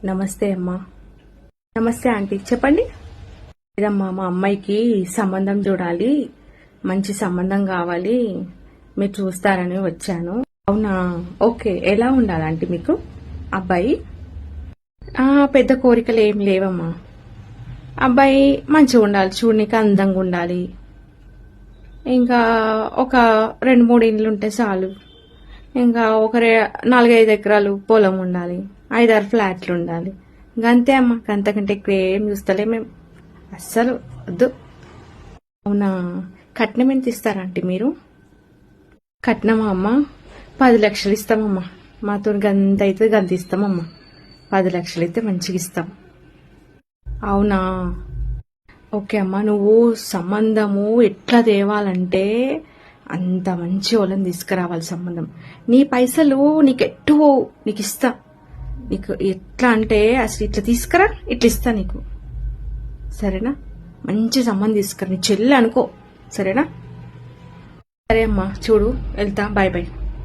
నమస్తే అమ్మా. నమస్తే ఆంటీ, చెప్పండి. లేదమ్మా, మా అమ్మాయికి సంబంధం చూడాలి, మంచి సంబంధం కావాలి, మీరు చూస్తారని వచ్చాను. అవునా, ఓకే. ఎలా ఉండాలి ఆంటీ మీకు అబ్బాయి? పెద్ద కోరికలు ఏం లేవమ్మా. అబ్బాయి మంచిగా ఉండాలి, చూడనికి అందంగా ఉండాలి, ఇంకా ఒక 2-3 ఇండ్లు ఉంటే చాలు, ఇంకా ఒక 4-5 ఎకరాలు పొలం ఉండాలి, 5-6 ఫ్లాట్లు ఉండాలి. గంతే అమ్మ, గంతకంటే ఎక్కువ ఏం చూస్తలే మేము, అస్సలు వద్దు. అవునా, కట్నం ఎంత ఇస్తారంటే మీరు? కట్నమా అమ్మ? 10 లక్షలు ఇస్తామమ్మా. మాతో గంత అయితే గంత ఇస్తామమ్మా. 10 లక్షలు అయితే మంచిగా ఇస్తాం. అవునా, ఓకే అమ్మా. నువ్వు సంబంధము ఎట్లా తేవాలంటే అంత మంచి వాళ్ళని తీసుకురావాలి. సంబంధం నీ పైసలు నీకు ఎట్టు నీకు ఇస్తా. నీకు ఎట్లా అంటే అసలు ఇట్లా తీసుకురా, ఇట్లా ఇస్తా నీకు, సరేనా? మంచి సంబంధం తీసుకురా, నీ చెల్లి అనుకో, సరేనా? సరే అమ్మా, చూడు, వెళ్తా. Bye bye.